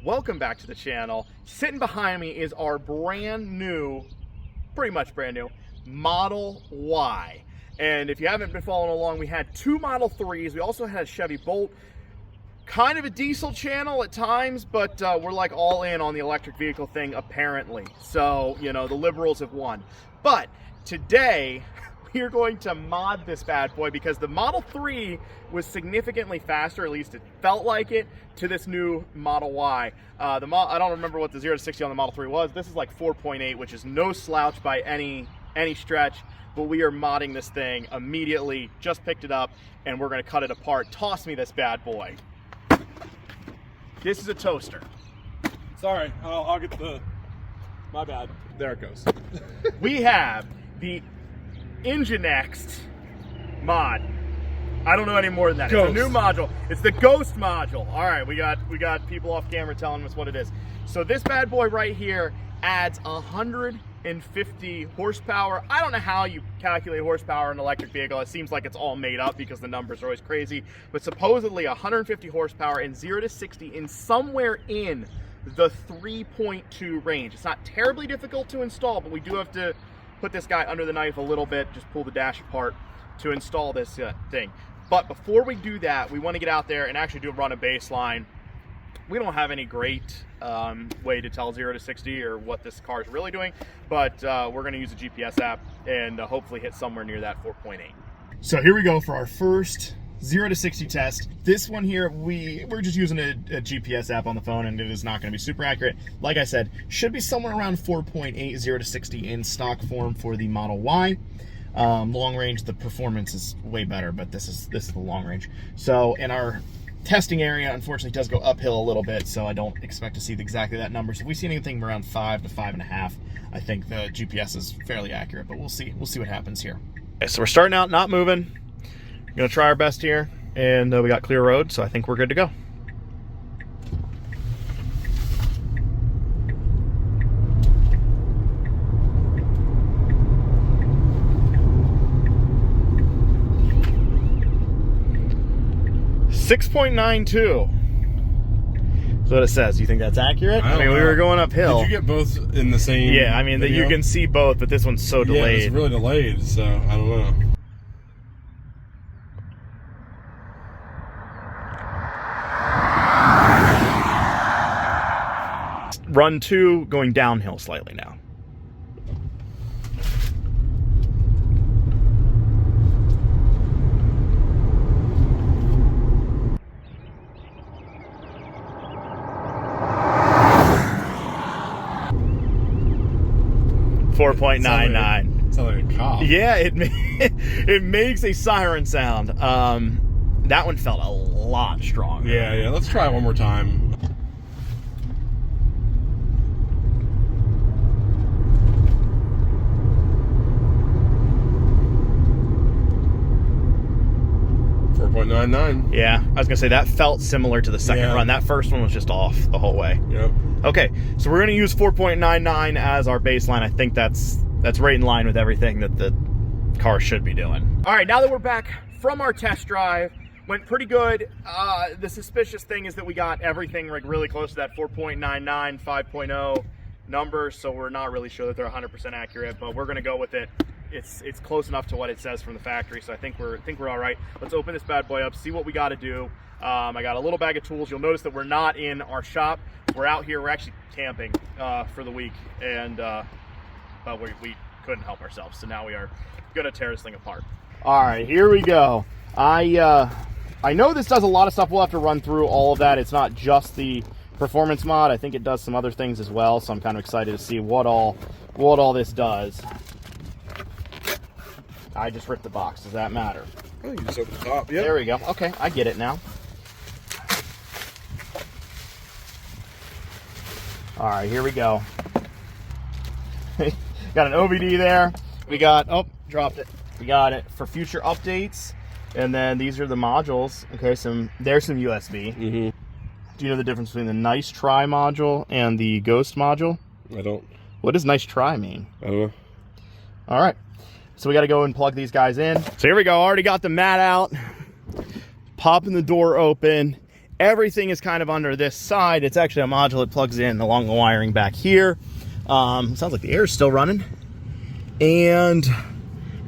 welcome back to the channel. Sitting behind me is our brand new, pretty much brand new, Model Y. And if you haven't been following along, we had two Model 3s. We also had a Chevy Bolt. Kind of a diesel channel at times, but we're like all in on the electric vehicle thing apparently. So, you know, the liberals have won. But today, we are going to mod this bad boy because the Model 3 was significantly faster, at least it felt like it, to this new Model Y. I don't remember what the 0 to 60 on the Model 3 was. This is like 4.8, which is no slouch by any stretch, but we are modding this thing immediately. Just picked it up, and we're gonna cut it apart. Toss me this bad boy. This is a toaster. Sorry, I'll get my bad. There it goes. We have the Nginx mod. I don't know any more than that. Ghost. It's a new module. It's the Ghost module. All right, we got people off camera telling us what it is. So this bad boy right here adds 150 horsepower. I don't know how you calculate horsepower in an electric vehicle. It seems like it's all made up because the numbers are always crazy. But supposedly 150 horsepower and 0 to 60 in somewhere in the 3.2 range. It's not terribly difficult to install, but we do have to put this guy under the knife a little bit, just pull the dash apart to install this thing. But before we do that, we want to get out there and actually run a baseline. We don't have any great way to tell 0 to 60 or what this car is really doing, but we're going to use a GPS app and hopefully hit somewhere near that 4.8. So here we go for our first 0 to 60 test. This one here, we're just using a GPS app on the phone, and it is not going to be super accurate. Like I said, should be somewhere around 4.8, 0 to 60 in stock form for the Model Y. Long range, the performance is way better, but this is the long range. So in our testing area, unfortunately, does go uphill a little bit, so I don't expect to see exactly that number. So if we see anything around 5 to 5.5, I think the GPS is fairly accurate, but we'll see what happens here. Okay, so we're starting out not moving. We're gonna try our best here, and we got clear road, so I think we're good to go. .92 is what it says. Do you think that's accurate? I mean, we were going uphill. Did you get both in the same? Yeah, I mean, you can see both, but this one's so delayed. Yeah, it's really delayed, so I don't know. Run 2 going downhill slightly now. .99. Sounds like a cop. Yeah, it makes a siren sound. That one felt a lot stronger. Yeah. Let's try it one more time. .99. Yeah, I was gonna say that felt similar to the second run. That first one was just off the whole way. Yep. Okay, so we're gonna use 4.99 as our baseline. I think that's right in line with everything that the car should be doing. All right, now that we're back from our test drive, went pretty good. The suspicious thing is that we got everything like really close to that 4.99, 5.0 numbers, so we're not really sure that they're 100% accurate, but we're gonna go with it. It's close enough to what it says from the factory, so I think we're all right. Let's open this bad boy up, see what we got to do. I got a little bag of tools. You'll notice that we're not in our shop. We're out here. We're actually camping for the week, and but we couldn't help ourselves, so now we are gonna tear this thing apart. All right, here we go. I know this does a lot of stuff. We'll have to run through all of that. It's not just the performance mod. I think it does some other things as well, so I'm kind of excited to see what all this does. I just ripped the box. Does that matter? Oh, you just open the top. Yeah. There we go. Okay, I get it now. All right, here we go. Got an OBD there. We got, oh, dropped it. We got it for future updates. And then these are the modules. Okay, there's some USB. Mm-hmm. Do you know the difference between the Nice Try module and the Ghost module? I don't. What does Nice Try mean? I don't know. All right. So we got to go and plug these guys in. So here we go. Already got the mat out. Popping the door open. Everything is kind of under this side. It's actually a module that plugs in along the wiring back here. Sounds like the air is still running. And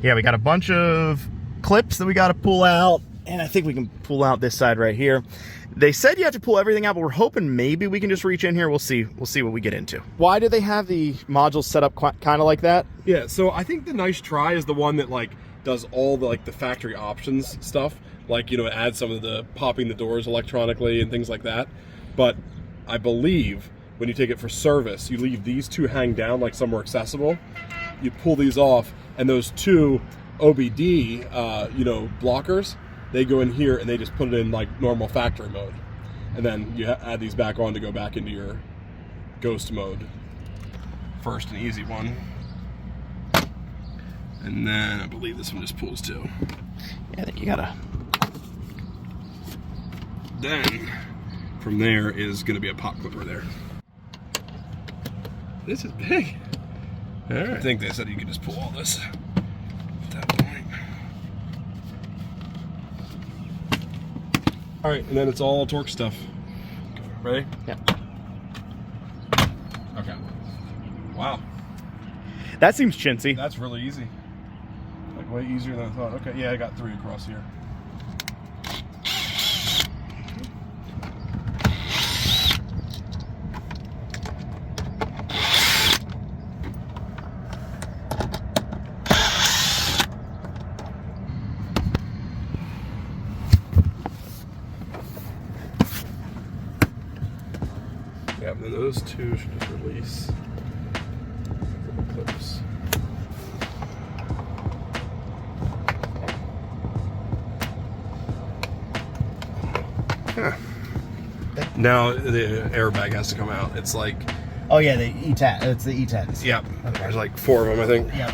yeah, we got a bunch of clips that we got to pull out. And I think we can pull out this side right here. They said you have to pull everything out, but we're hoping maybe we can just reach in here. We'll see. We'll see what we get into. Why do they have the modules set up kind of like that? Yeah, so I think the Nice Try is the one that like does all the like the factory options stuff. Like, you know, it adds some of the popping the doors electronically and things like that. But I believe when you take it for service, you leave these two hang down like somewhere accessible. You pull these off, and those two OBD, you know, blockers, they go in here and they just put it in like normal factory mode. And then you add these back on to go back into your ghost mode. First and easy one. And then I believe this one just pulls too. Yeah, I think you gotta. Then from there is gonna be a pop clipper there. This is big. All right. I think they said you could just pull all this at that point. All right, and then it's all torque stuff. Ready? Yeah. Okay. Wow. That seems chintzy. That's really easy. Like way easier than I thought. Okay, yeah, I got 3 across here. Yeah, and then those two should just release the clips. Huh. Now the airbag has to come out. It's like, Oh yeah, the E10. It's the E10s. yep. Okay. There's like 4 of them, I think. Yep.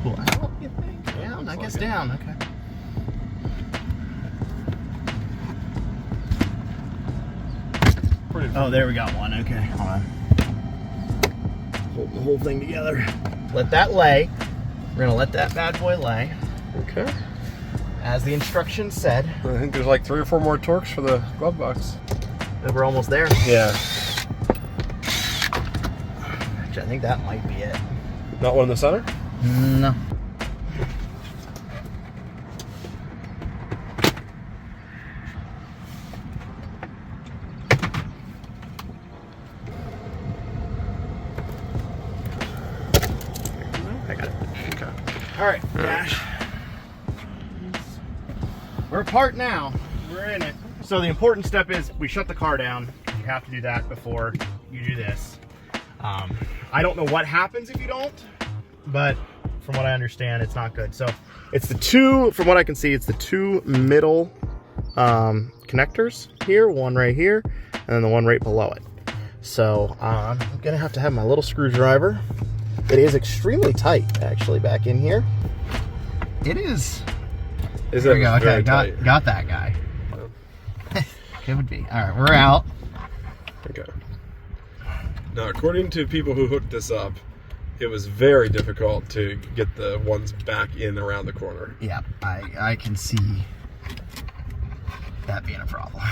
Pull out, you think? Down? I guess like it. down. Okay. Pretty Oh, there we got one. Okay, hold on. Hold the whole thing together. Let that lay. We're gonna let that bad boy lay, okay. as the instructions said. I think there's like 3 or 4 more torques for the glove box. And we're almost there. Yeah. Actually, I think that might be it. Not one in the center? No. I got it. Okay. All right, Dash. We're apart now. We're in it. So the important step is we shut the car down. You have to do that before you do this. I don't know what happens if you don't, but from what I understand, it's not good. So it's the two, from what I can see, it's the 2 middle connectors here, one right here, and then the one right below it. So I'm gonna have to have my little screwdriver. It is extremely tight, actually, back in here. It is. There we go. Okay, got that guy. It would be. All right, we're out. Okay. Now, according to people who hooked this up, it was very difficult to get the ones back in around the corner. Yeah, I can see that being a problem.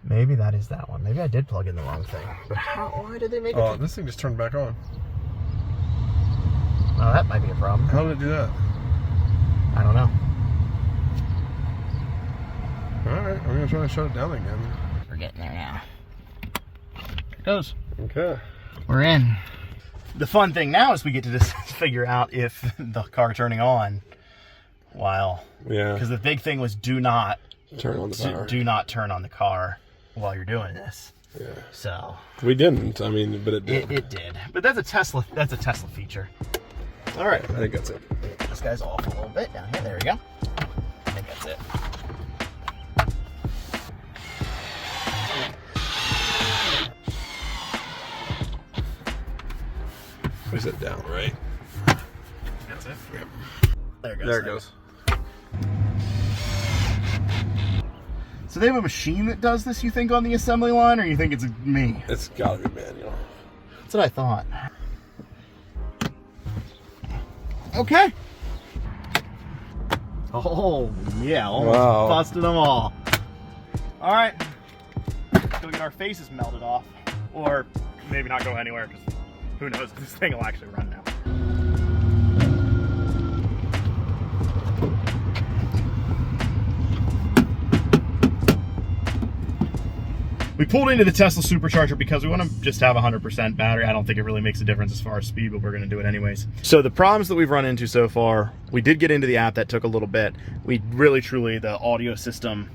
Maybe that is that one. Maybe I did plug in the wrong thing. But why did they make it? Oh, this thing just turned back on. Oh, that might be a problem. How did it do that? I don't know. Alright, I'm going to try to shut it down again. We're getting there now. There it goes. Okay. We're in. The fun thing now is we get to just figure out if the car turning on while... Yeah. Because the big thing was do not Turn on the power. do not turn on the car while you're doing this. Yeah. So... We didn't, I mean, but it did. It did. But that's a Tesla feature. All right. I think that's it. This guy's off a little bit down here. There we go. I think that's it. We said down, right? That's it? Yep. There it goes. There it goes. So they have a machine that does this, you think, on the assembly line, or you think it's me? It's gotta be manual. That's what I thought. Okay. Oh, yeah, almost busted them all. All right, let's go get our faces melted off. Or maybe not go anywhere, because who knows if this thing will actually run now. We pulled into the Tesla supercharger because we want to just have 100% battery. I don't think it really makes a difference as far as speed, but we're going to do it anyways. So the problems that we've run into so far, we did get into the app. That took a little bit. We really, truly, the audio system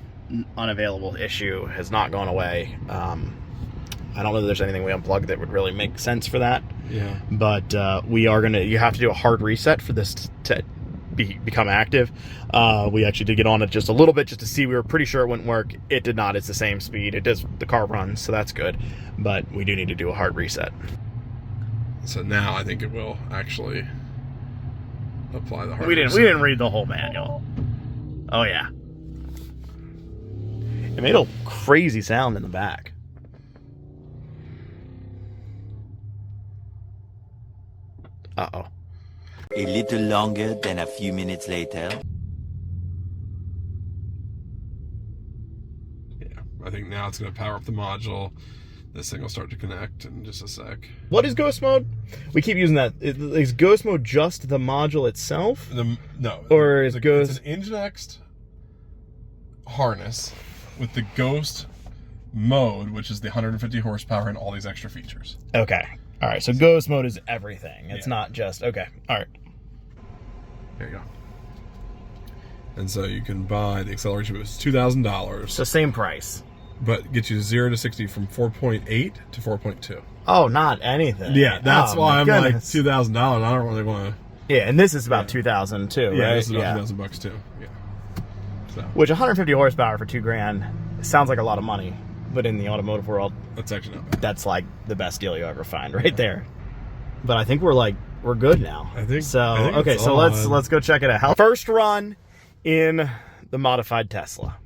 unavailable issue has not gone away. I don't know that there's anything we unplugged that would really make sense for that. Yeah. But we are going to, you have to do a hard reset for this to become active. We actually did get on it just a little bit just to see. We were pretty sure it wouldn't work. It did not. It's the same speed. It does, the car runs, so that's good. But we do need to do a hard reset. So now I think it will actually apply the hard We reset. didn't read the whole manual. Oh yeah. It made a crazy sound in the back. Uh-oh. A little longer than a few minutes later. Yeah, I think now it's going to power up the module. This thing will start to connect in just a sec. What is ghost mode? We keep using that. Is ghost mode just the module itself? No. Or is ghost... It's an Nginx harness with the ghost mode, which is the 150 horsepower and all these extra features. Okay. All right. So ghost mode is everything. It's not just... Okay. All right. There you go. And so you can buy the acceleration boost, $2,000. So same price. But get you 0 to 60 from 4.8 to 4.2. Oh, not anything. Yeah, that's why I'm goodness. like $2,000. I don't really want to. Yeah, and this is about 2,000 too, right? Yeah, this is about $2,000 too. Yeah. So Which 150 horsepower for $2,000 sounds like a lot of money, but in the automotive world, that's actually not bad. that's like the best deal you ever find, right there. But I think we're good now. I think so. I think Okay, it's so on. let's go check it out. First run in the modified Tesla.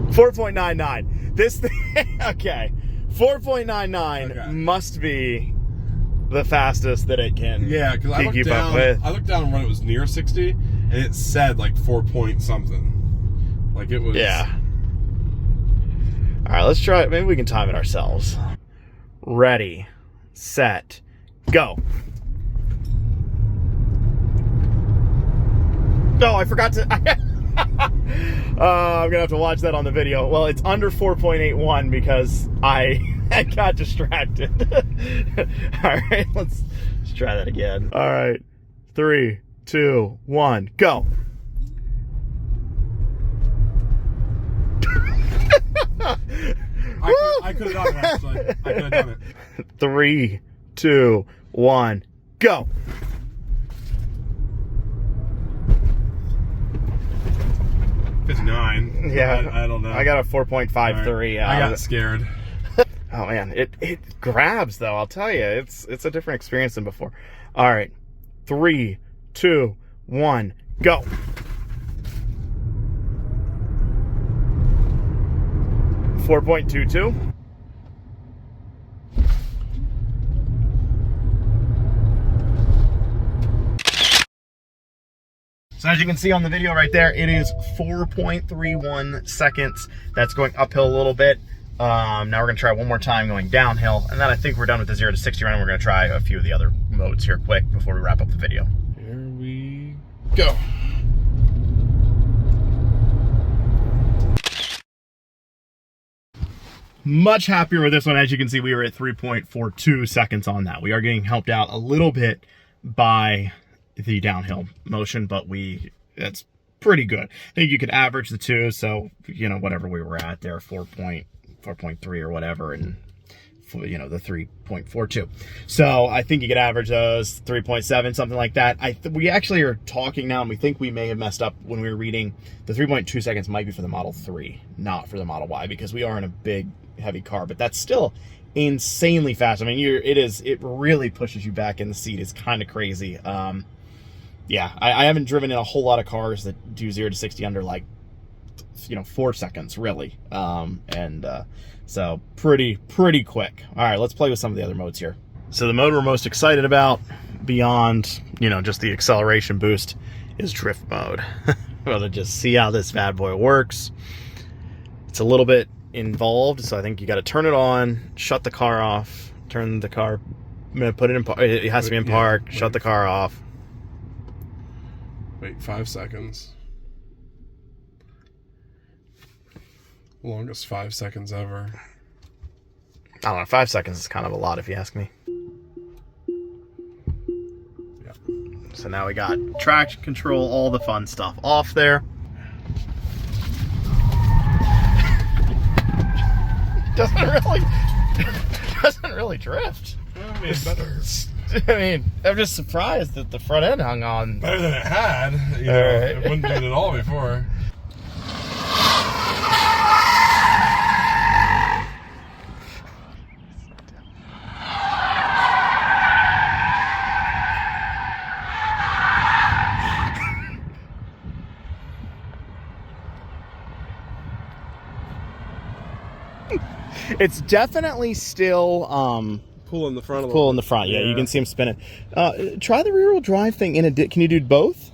.99. This thing, okay. 4.99 must be the fastest that it can. Yeah, because I keep up with. I looked down when it was near 60, and it said like 4 point something. Like it was. Yeah. All right, let's try it. Maybe we can time it ourselves. Ready, set, go. Oh, I forgot to. I'm gonna have to watch that on the video. Well, it's under 4.81 because I got distracted. All right, let's try that again. All right, 3, 2, 1, go. I could have done it actually. I could have done it. 3, 2, 1, go. $59. Yeah, I don't know. I got a 4.53. Right. I got scared. Oh man, it grabs though. I'll tell you, it's a different experience than before. All right, 3, 2, 1, go. .22. So as you can see on the video right there, it is 4.31 seconds. That's going uphill a little bit. Now we're gonna try one more time going downhill, and then I think we're done with the 0 to 60 run, and we're gonna try a few of the other modes here quick before we wrap up the video. Here we go. Much happier with this one. As you can see, we were at 3.42 seconds on that. We are getting helped out a little bit by the downhill motion, but that's pretty good. I think you could average the two, so, you know, whatever we were at there, 4.3 or whatever, and you know, the 3.42. So I think you could average those 3.7, something like that. We actually are talking now, and we think we may have messed up when we were reading. The 3.2 seconds might be for the Model 3, not for the Model Y, because we are in a big, heavy car. But that's still insanely fast. I mean, it really pushes you back in the seat. It's kind of crazy. Yeah, I haven't driven in a whole lot of cars that do 0 to 60 under like, you know, 4 seconds really. So pretty quick. All right, let's play with some of the other modes here. So the mode we're most excited about beyond, you know, just the acceleration boost is drift mode. We'll just see how this bad boy works. It's a little bit involved, so I think you got to turn it on, shut the car off, turn the car, put it in park. It has to be in park. Shut the car off. Wait 5 seconds. Longest 5 seconds ever. I don't know, 5 seconds is kind of a lot if you ask me. Yeah. So now we got traction control, all the fun stuff off there. doesn't really drift. I mean, better. I mean, I'm just surprised that the front end hung on. Better than it had. You know, right. It wouldn't do it at all before. It's definitely still Pull in the front a little cool in the front. Yeah, you can see him spinning. Try the rear wheel drive thing in a. Can you do both?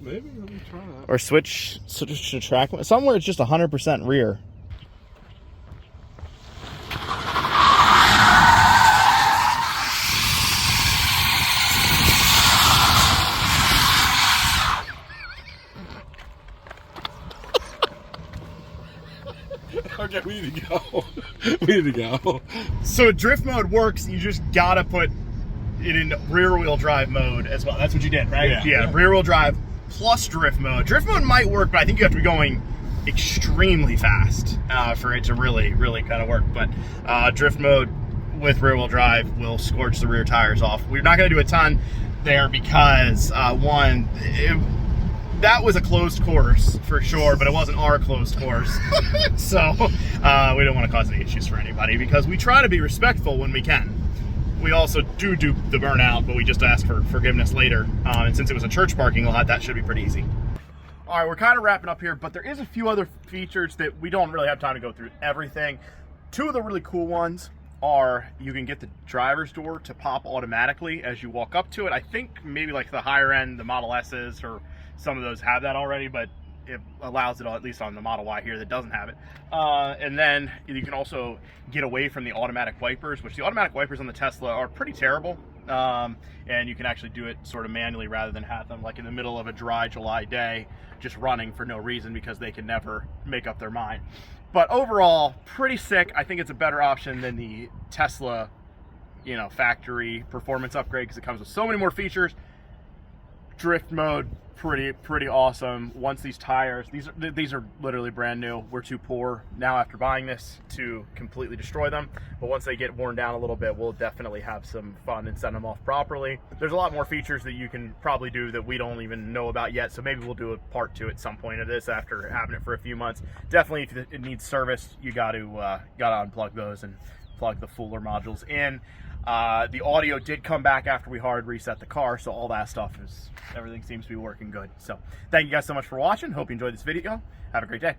Maybe let me try that. Or switch to track somewhere. It's just 100% rear. Okay, we need to go. We need to go. So drift mode works. You just gotta put it in rear wheel drive mode as well. That's what you did, right? Yeah. Rear wheel drive plus drift mode. Drift mode might work, but I think you have to be going extremely fast for it to really kind of work. But drift mode with rear wheel drive will scorch the rear tires off. We're not gonna do a ton there because that was a closed course for sure, but it wasn't our closed course. So we don't want to cause any issues for anybody because we try to be respectful when we can. We also do the burnout, but we just ask for forgiveness later. And since it was a church parking lot, that should be pretty easy. All right, we're kind of wrapping up here, but there is a few other features that we don't really have time to go through everything. Two of the really cool ones are you can get the driver's door to pop automatically as you walk up to it. I think maybe like the higher end, the Model S's or some of those have that already, but it allows it at least on the Model Y here that doesn't have it. And then you can also get away from the automatic wipers, which the automatic wipers on the Tesla are pretty terrible. And you can actually do it sort of manually rather than have them like in the middle of a dry July day just running for no reason because they can never make up their mind. But overall, pretty sick. I think it's a better option than the Tesla, you know, factory performance upgrade because it comes with so many more features. Drift mode, pretty awesome. Once these tires, these are literally brand new. We're too poor now after buying this to completely destroy them, but once they get worn down a little bit, we'll definitely have some fun and send them off properly. There's a lot more features that you can probably do that we don't even know about yet, so maybe we'll do a part 2 at some point of this after having it for a few months. Definitely if it needs service, you got to unplug those and plug the Fuller modules in. The audio did come back after we hard reset the car, so all that stuff everything seems to be working good. So thank you guys so much for watching. Hope you enjoyed this video. Have a great day.